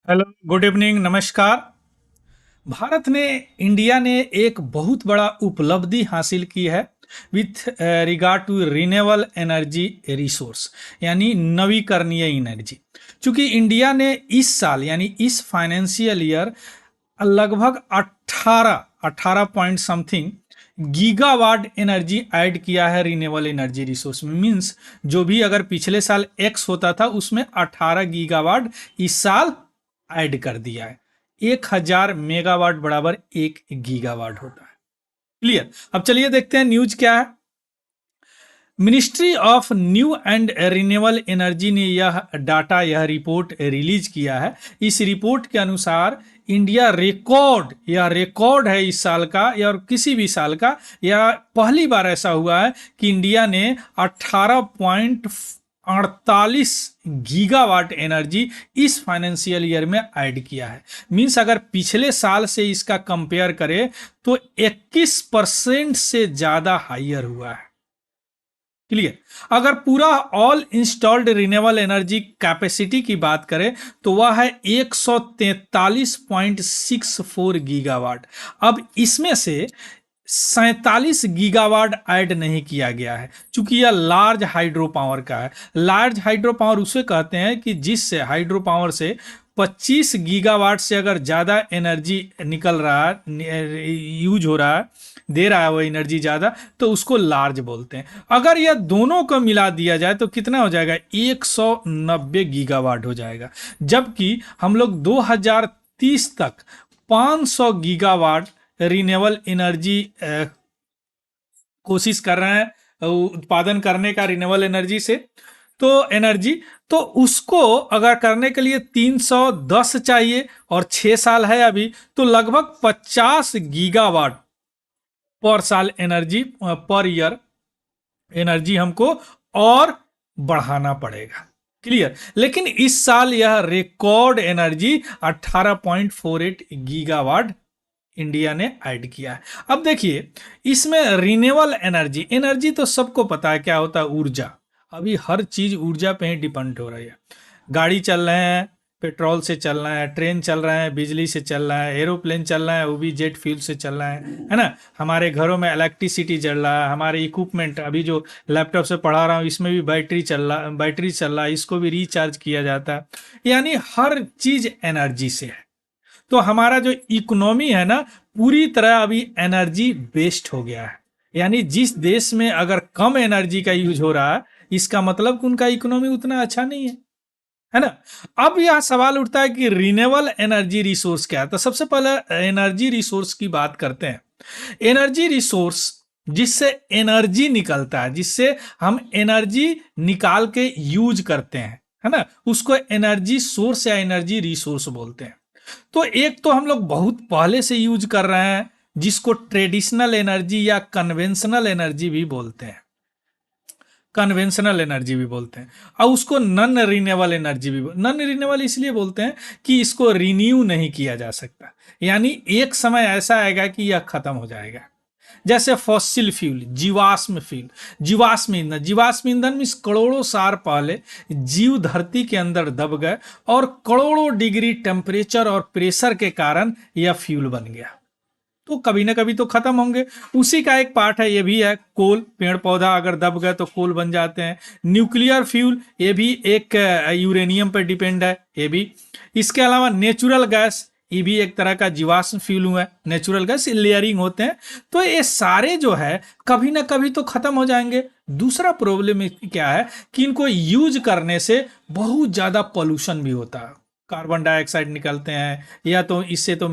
Hello, good evening, नमस्कार। भारत ने India ने एक बहुत बड़ा उपलब्धि हासिल की है with regard to renewable energy resource, यानी नवीकरणीय एनर्जी। चूंकि इंडिया ने इस साल यानी इस फाइनेंशियल ईयर लगभग 18 point something gigawatt energy add किया है रिन्यूएबल एनर्जी रिसोर्स में। मींस जो भी अगर पिछले साल एक्स होता था उसमें 18 गीगावाट इस साल ऐड कर दिया है। 1000 मेगावाट बराबर 1 गीगावाट होता है। क्लियर। अब चलिए देखते हैं न्यूज क्या है। Ministry of new and renewable energy ने यह रिपोर्ट रिलीज किया है। इस रिपोर्ट के अनुसार इंडिया रिकॉर्ड है इस साल का या और किसी भी साल का, या पहली बार ऐसा हुआ है कि इंडिया ने 18.48 गीगावाट एनर्जी इस फाइनेंशियल ईयर में ऐड किया है। मींस अगर पिछले साल से इसका कंपेयर करें तो 21% से ज्यादा हाइयर हुआ है। क्लियर। अगर पूरा all installed renewable energy capacity की बात करें तो वह है 143.64 गीगावाट। अब इसमें से 47 गीगावाट ऐड नहीं किया गया है, चूंकि यह लार्ज हाइड्रो पावर का है। लार्ज हाइड्रो पावर उसे कहते हैं कि जिससे हाइड्रो पावर से 25 गीगावाट से अगर ज़्यादा एनर्जी निकल रहा है, यूज हो रहा है, दे रहा है वो एनर्जी ज़्यादा, तो उसको लार्ज बोलते हैं। अगर यह दोनों को मिला दिया जाए तो कितना हो जाएगा? 190 गीगावाट हो जाएगा। जबकि हम लोग 2030 तक 500 गीगावाट रिन्यूएबल एनर्जी कोशिश कर रहे हैं उत्पादन करने का रिन्यूएबल एनर्जी से। तो एनर्जी तो उसको अगर करने के लिए 310 चाहिए और 6 साल है अभी, तो लगभग 50 गीगावाट पर साल एनर्जी पर ईयर एनर्जी हमको और बढ़ाना पड़ेगा। क्लियर। लेकिन इस साल यह रिकॉर्ड एनर्जी 18.48 गीगावाट इंडिया ने ऐड किया है। अब देखिए इसमें रिन्यूएबल एनर्जी एनर्जी तो सबको पता है क्या होता है, ऊर्जा। अभी हर चीज ऊर्जा पे ही डिपेंड हो रही है। गाड़ी चल रहे हैं पेट्रोल से चल रहा है, ट्रेन चल रहा है बिजली से चल रहा है, एरोप्लेन चल रहा है वो भी जेट फ्यूल से चल रहा है ना। हमारे घरों में इलेक्ट्रिसिटी चल रहा है, हमारे इक्विपमेंट अभी जो लैपटॉप से पढ़ा रहा हूँ इसमें भी बैटरी चल रहा है, इसको भी रिचार्ज किया जाता है। यानी हर चीज एनर्जी से है। तो हमारा जो इकोनॉमी है ना, पूरी तरह अभी एनर्जी बेस्ड हो गया है। यानी जिस देश में अगर कम एनर्जी का यूज हो रहा है, इसका मतलब कि उनका इकोनॉमी उतना अच्छा नहीं है ना। अब यह सवाल उठता है कि रिन्यूएबल एनर्जी रिसोर्स क्या है। तो सबसे पहले एनर्जी रिसोर्स की बात करते हैं। एनर्जी रिसोर्स जिससे एनर्जी निकलता है, जिससे हम एनर्जी निकाल के यूज करते हैं, है ना, उसको एनर्जी सोर्स या एनर्जी रिसोर्स बोलते हैं। तो एक तो हम लोग बहुत पहले से यूज कर रहे हैं जिसको ट्रेडिशनल एनर्जी या कन्वेंशनल एनर्जी भी बोलते हैं। और उसको नॉन रिन्यूएबल इसलिए बोलते हैं कि इसको रिन्यू नहीं किया जा सकता। यानी एक समय ऐसा आएगा कि यह खत्म हो जाएगा। जैसे फॉसिल फ्यूल, जीवाश्म ईंधन में करोड़ों साल पहले जीव धरती के अंदर दब गए और करोड़ों डिग्री टेम्परेचर और प्रेशर के कारण यह फ्यूल बन गया। तो कभी ना कभी तो खत्म होंगे। उसी का एक पार्ट है ये भी है कोल। पेड़ पौधा अगर दब गए तो कोल बन जाते हैं। न्यूक्लियर फ्यूल ये भी एक यूरेनियम पर डिपेंड है ये भी। इसके अलावा नेचुरल गैस ये भी एक तरह का जीवाश्म फ्यूल हुआ है। नेचुरल गैस लेयरिंग होते हैं। तो ये सारे जो है कभी ना कभी तो खत्म हो जाएंगे। दूसरा प्रॉब्लम क्या है कि इनको यूज करने से बहुत ज्यादा पोल्यूशन भी होता है। कार्बन डाइऑक्साइड निकलते हैं, या तो इससे तो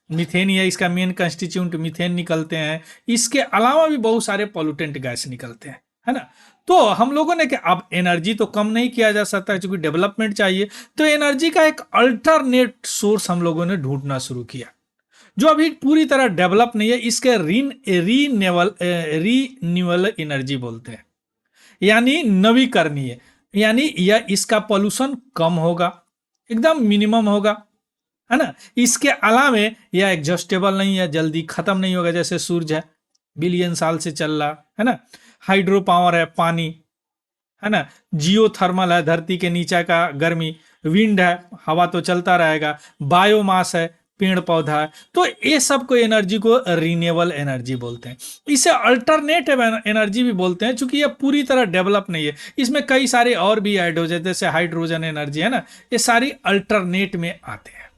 मीथेन ही है इसका मेन कंस्टिट्यूएंट, मीथेन निकलते हैं। इसके अलावा भी बहुत सारे पॉल्यूटेंट गैस निकलते हैं, है ना। तो हम लोगों ने क्या, अब एनर्जी तो कम नहीं किया जा सकता क्योंकि डेवलपमेंट चाहिए। तो एनर्जी का एक अल्टरनेट सोर्स हम लोगों ने ढूंढना शुरू किया जो अभी पूरी तरह डेवलप नहीं है। इसके रीन्यूएबल एनर्जी बोलते हैं, यानी नवीकरणीय। यानी यह इसका पोल्यूशन कम होगा, एकदम मिनिमम होगा, है ना। इसके अलावा यह एग्जॉस्टेबल नहीं है, जल्दी खत्म नहीं होगा। जैसे सूरज है बिलियन साल से चल रहा है ना। हाइड्रो पावर है पानी, है ना। जियो थर्मल है धरती के नीचे का गर्मी, विंड है, हवा तो चलता रहेगा, बायोमास है, पेड़ पौधा है, तो ये सब को एनर्जी को रिन्यूएबल एनर्जी बोलते हैं। इसे अल्टरनेटिव एनर्जी भी बोलते हैं, क्योंकि ये पूरी तरह डेवलप नहीं है, इसमें कई सारे और भी ऐड हो जाते हैं, जैसे हाइड्रोजन एनर्जी है ना, ये सारी अल्टरनेट में आते हैं।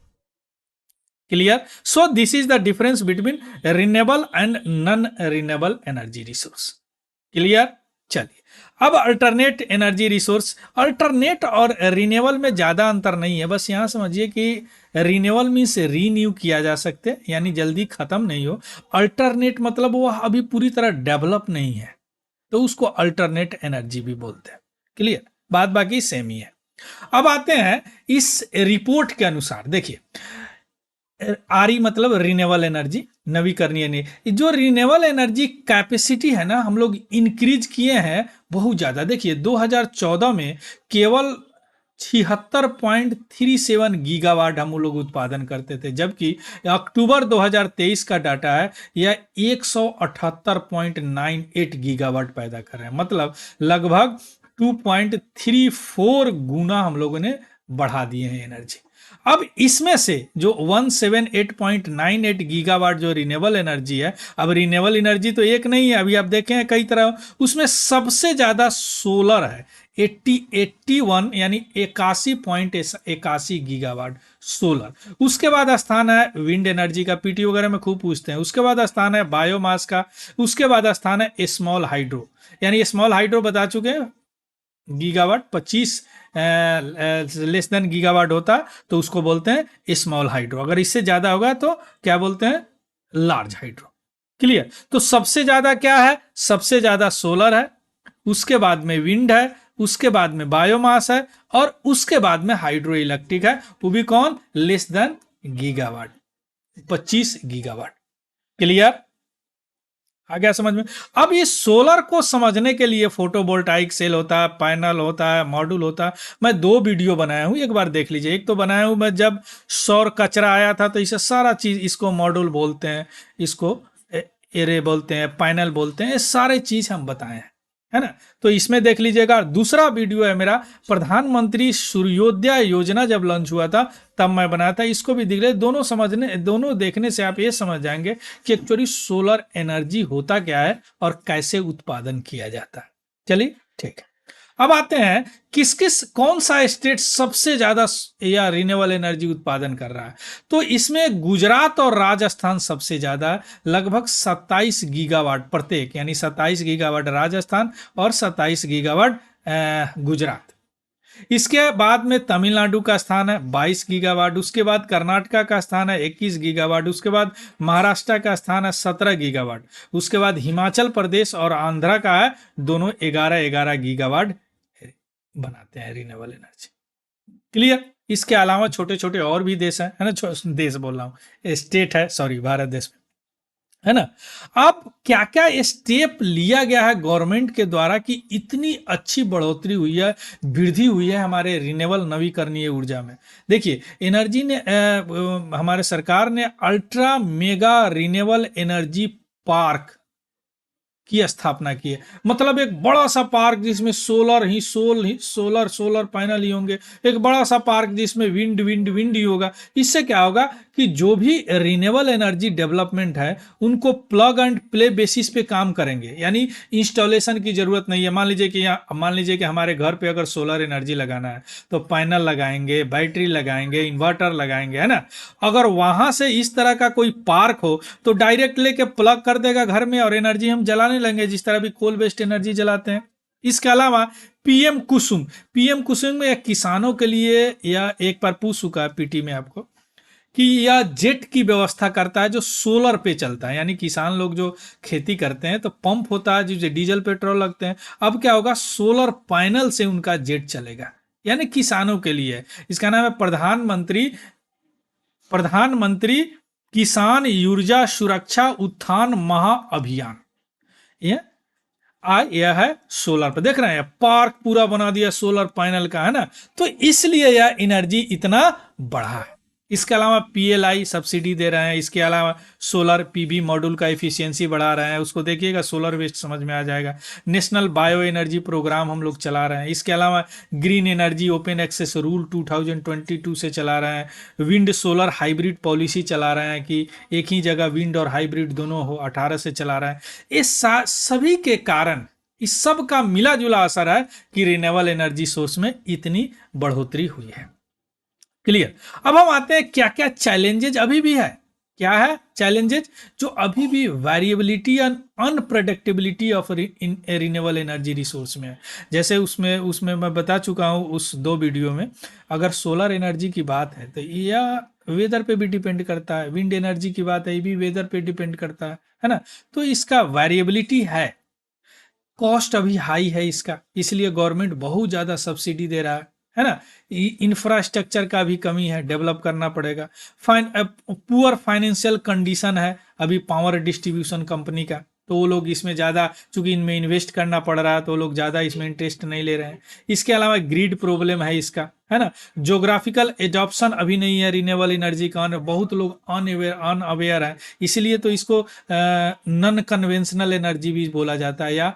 Clear? So this is the difference between renewable and non renewable energy resource. Clear? चलिए, अब अल्टरनेट एनर्जी रिसोर्स, अल्टरनेट और रिन्यूएबल में ज्यादा अंतर नहीं है, बस यहां समझिए कि रिन्यूएबल मीन्स रीन्यू किया जा सकते हैं, यानी जल्दी खत्म नहीं हो। अल्टरनेट मतलब वो अभी पूरी तरह डेवलप नहीं है, तो उसको अल्टरनेट एनर्जी भी बोलते हैं। क्लियर? बात बाकी सेम ही है। अब आते हैं इस रिपोर्ट के अनुसार, देखिए आरई मतलब रिन्यूएबल एनर्जी, नवीकरणीय एनर्जी, जो रिन्यूएबल एनर्जी कैपेसिटी है ना, हम लोग इंक्रीज किए हैं बहुत ज्यादा। देखिए 2014 में केवल 76.37 गीगावाट हम लोग उत्पादन करते थे, जबकि अक्टूबर 2023 का डाटा है यह 178.98 गीगावाट पैदा कर रहे हैं, मतलब लगभग 2.34 गुना हम लोगों ने बढ़ा दिए हैं एनर्जी। अब इसमें से जो 178.98 गीगावाट जो रिन्यूएबल एनर्जी है, अब रिन्यूएबल एनर्जी तो एक नहीं है, अभी आप देखें हैं कई तरह, उसमें सबसे ज्यादा सोलर है, 81 यानी 81.81 गीगावाट सोलर। उसके बाद स्थान है विंड एनर्जी का, पीटी वगैरह में खूब पूछते हैं। उसके बाद स्थान है बायोमास का। उसके बाद स्थान है स्मॉल हाइड्रो, यानी स्मॉल हाइड्रो बता चुके हैं गीगावाट, 25 लेस देन गीगावाट होता तो उसको बोलते हैं स्मॉल हाइड्रो, अगर इससे ज्यादा होगा तो क्या बोलते हैं, लार्ज हाइड्रो। क्लियर? तो सबसे ज्यादा क्या है, सबसे ज्यादा सोलर है, उसके बाद में विंड है, उसके बाद में बायोमास है, और उसके बाद में हाइड्रो इलेक्ट्रिक है, वो भी कौन, less than gigawatt, 25 gigawatt. Clear? आ गया समझ में? अब इस सोलर को समझने के लिए फोटोवोल्टाइक सेल होता है, पैनल होता है, मॉड्यूल होता है। मैं 2 वीडियो बनाया हूं, एक बार देख लीजिए। एक तो बनाया हूं मैं जब सौर कचरा आया था, तो इसे सारा चीज, इसको मॉड्यूल बोलते हैं, इसको एरे बोलते हैं, पैनल बोलते हैं, ये सारे चीज हम बताए हैं, है ना। तो इसमें देख लीजिएगा। दूसरा वीडियो है मेरा, प्रधानमंत्री सूर्योदय योजना जब लॉन्च हुआ था तब मैं बनाया था, इसको भी देख ले। दोनों देखने से आप ये समझ जाएंगे कि एक्चुअली सोलर एनर्जी होता क्या है और कैसे उत्पादन किया जाता है। चलिए ठीक है, अब आते हैं कौन सा स्टेट सबसे ज्यादा या रिन्यूएबल एनर्जी उत्पादन कर रहा है। तो इसमें गुजरात और राजस्थान सबसे ज्यादा, लगभग 27 गीगावाट प्रत्येक, यानी 27 गीगावाट राजस्थान और 27 गीगावाट गुजरात। इसके बाद में तमिलनाडु का स्थान है 22 गीगावाट, उसके बाद कर्नाटका का स्थान है 21 गीगावाट, उसके बाद महाराष्ट्र का स्थान है 17 गीगावाट, उसके बाद हिमाचल प्रदेश और आंध्रा का है, दोनों 11 गीगावाट बनाते हैं रिन्यूएबल एनर्जी। क्लियर? इसके अलावा छोटे छोटे और भी देश हैं, है ना, देश बोल रहा हूँ, स्टेट है, सॉरी, भारत देश में, है ना। अब क्या क्या स्टेप लिया गया है गवर्नमेंट के द्वारा कि इतनी अच्छी बढ़ोतरी हुई है, वृद्धि हुई है हमारे रिन्यूएबल नवीकरणीय ऊर्जा में। देखिए एनर्जी ने हमारे सरकार ने ultra mega renewable energy park की स्थापना की है, मतलब एक बड़ा सा पार्क जिसमें सोलर पैनल ही होंगे, एक बड़ा सा पार्क जिसमें विंड ही होगा। इससे क्या होगा कि जो भी रिन्यूएबल एनर्जी डेवलपमेंट है उनको प्लग एंड प्ले बेसिस पे काम करेंगे, यानी इंस्टॉलेशन की जरूरत नहीं है। मान लीजिए कि हमारे घर पे अगर सोलर एनर्जी लगाना है तो पैनल लगाएंगे, बैटरी लगाएंगे, इन्वर्टर लगाएंगे, है ना। अगर वहां से इस तरह का कोई पार्क हो तो डायरेक्ट लेके प्लग कर देगा घर में और एनर्जी हम जलाने लेंगे, जिस तरह भी कोल बेस्ड एनर्जी जलाते हैं। इसके अलावा पीएम कुसुम में किसानों के लिए, या एक बार पूछ चुका है पीटी में आपको, कि यह जेट की व्यवस्था करता है जो सोलर पे चलता है, यानी किसान लोग जो खेती करते हैं तो पंप होता है जिससे डीजल पेट्रोल लगते हैं, अब क्या होगा, सोलर पैनल से उनका जेट चलेगा, यानी किसानों के लिए। इसका नाम है प्रधानमंत्री किसान ऊर्जा सुरक्षा उत्थान महाअभियान। यह है सोलर पर, देख रहे हैं पार्क पूरा बना दिया सोलर पैनल का, है ना। तो इसलिए यह एनर्जी इतना बढ़ा है। इसके अलावा पीएलआई सब्सिडी दे रहे हैं, इसके अलावा सोलर पीवी मॉड्यूल का एफिशिएंसी बढ़ा रहे हैं, उसको देखिएगा सोलर वेस्ट समझ में आ जाएगा। नेशनल बायो एनर्जी प्रोग्राम हम लोग चला रहे हैं, इसके अलावा green energy open access rule 2022 से चला रहे हैं, विंड सोलर हाइब्रिड पॉलिसी चला रहे हैं कि एक ही जगह विंड और हाइब्रिड दोनों हो, 18 से चला रहे हैं। इस सभी के कारण इस सब का मिला जुला असर है कि रिन्यूएबल एनर्जी सोर्स में इतनी बढ़ोतरी हुई है। क्लियर। अब हम आते हैं क्या क्या चैलेंजेज अभी भी है। क्या है चैलेंजेज जो अभी भी variability and unpredictability of renewable energy resource में है। जैसे उसमें उसमें मैं बता चुका हूं उस 2 वीडियो में, अगर सोलर एनर्जी की बात है तो यह वेदर पे भी डिपेंड करता है, विंड एनर्जी की बात है ये भी वेदर पे डिपेंड करता है ना। तो इसका वेरिएबिलिटी है, कॉस्ट अभी हाई है इसका, इसलिए गवर्नमेंट बहुत ज़्यादा सब्सिडी दे रहा है ना। इंफ्रास्ट्रक्चर का भी कमी है, डेवलप करना पड़ेगा। पुअर फाइनेंशियल कंडीशन है अभी पावर डिस्ट्रीब्यूशन कंपनी का, तो वो लोग इसमें ज़्यादा, चूंकि इनमें इन्वेस्ट करना पड़ रहा है तो वो लोग ज़्यादा इसमें इंटरेस्ट नहीं ले रहे हैं। इसके अलावा ग्रिड प्रॉब्लम है इसका, है ना। जोग्राफिकल एडॉप्शन अभी नहीं है रिन्यूएबल एनर्जी का, बहुत लोग अनअवेयर है, इसलिए तो इसको नॉन कन्वेंशनल एनर्जी भी बोला जाता है या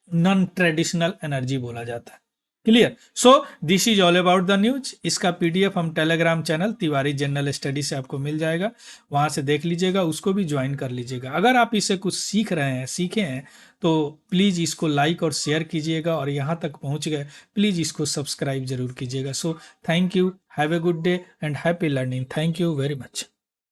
नॉन ट्रेडिशनल एनर्जी बोला जाता है। Clear. So this is all about the news. इसका पीडीएफ हम Telegram channel Tiwari general study से आपको मिल जाएगा, वहां से देख लीजिएगा, उसको भी ज्वाइन कर लीजिएगा। अगर आप इससे कुछ सीखे हैं तो प्लीज़ इसको लाइक और शेयर कीजिएगा, और यहाँ तक पहुँच गए प्लीज़ इसको सब्सक्राइब जरूर कीजिएगा। So thank you, have a good day and happy learning. Thank you very much.